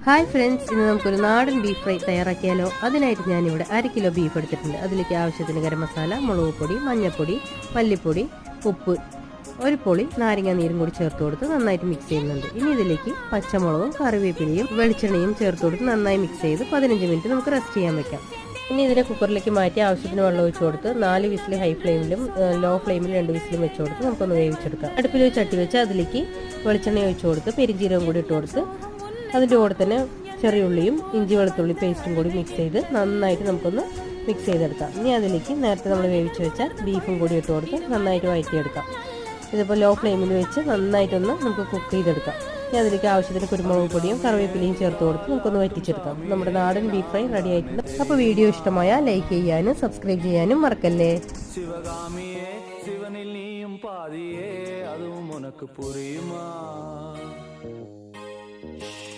Hi friends, ഇന്ന് നമുക്കൊരു നാടൻ ബീഫ് ഫ്രൈ തയ്യാറാക്കിയാലോ. അതിനായിട്ട് ഞാനിവിടെ 1/2 കിലോ ബീഫ് എടുത്തിട്ടുണ്ട്. അതിലേക്ക് ആവശ്യത്തിന് ഗരം മസാല, മുളക് പൊടി, മഞ്ഞൾപ്പൊടി, മല്ലിപ്പൊടി, ഉപ്പ്, ഒരു പൊളി നാരങ്ങ നീരും കൂടി ചേർത്ത് കൊടുത്ത് നന്നായിട്ട് മിക്സ് ചെയ്യുന്നുണ്ട്. ഇനി ഇതിലേക്ക് പച്ചമുളകും കറിവേപ്പിലയും വെളിച്ചെണ്ണയും ചേർത്ത് കൊടുത്ത് നന്നായി മിക്സ് ചെയ്ത് 15 മിനിറ്റ് നമുക്ക് റെസ്റ്റ് ചെയ്യാൻ വെക്കാം. ഇനി ഇതിനെ കുക്കറിലേക്ക് മാറ്റി ആവശ്യത്തിന് വെള്ളം ഒഴിച്ച് കൊടുത്ത് 4 വിസിൽ ഹൈ ഫ്ലെയിമിലും ലോ ഫ്ലെയിമിലും 2 വിസിലും വെച്ച് കൊടുത്ത് നമുക്കൊന്ന് വേവിച്ചെടുക്കാം. അടുപ്പിൽ ഒരു ചട്ടി വെച്ച് അതിലേക്ക് വെളിച്ചെണ്ണ ഒഴിച്ച് കൊടുത്ത് പെരിഞ്ജീരകം കൂടി ഇട്ട് കൊടുത്ത് അതിൻ്റെ കൂടെ തന്നെ ചെറിയുള്ളിയും ഇഞ്ചി വെളുത്തുള്ളി പേസ്റ്റും കൂടി മിക്സ് ചെയ്ത് നന്നായിട്ട് നമുക്കൊന്ന് മിക്സ് ചെയ്തെടുക്കാം. ഇനി അതിലേക്ക് നേരത്തെ നമ്മൾ വേവിച്ച് വെച്ച ബീഫും കൂടി ഇട്ട് കൊടുത്ത് നന്നായിട്ട് വഴറ്റിയെടുക്കാം. ഇതിപ്പോൾ ലോ ഫ്ലെയിമിൽ വെച്ച് നന്നായിട്ടൊന്ന് നമുക്ക് കുക്ക് ചെയ്തെടുക്കാം. ഇനി അതിലേക്ക് ആവശ്യത്തിന് കുരുമുളക് പൊടിയും കറിവേപ്പിലയും ചേർത്ത് കൊടുത്ത് നമുക്കൊന്ന് വറ്റിച്ചെടുക്കാം. നമ്മുടെ നാടൻ ബീഫ് ഫ്രൈ റെഡി ആയിട്ടുണ്ട്. അപ്പോൾ വീഡിയോ ഇഷ്ടമായാൽ ലൈക്ക് ചെയ്യാനും സബ്സ്ക്രൈബ് ചെയ്യാനും മറക്കല്ലേ. ശിവകാമിയേ ശിവനിൽ നീയും പാതിയേ അതും ഉനക്ക് പുരിയുമാ.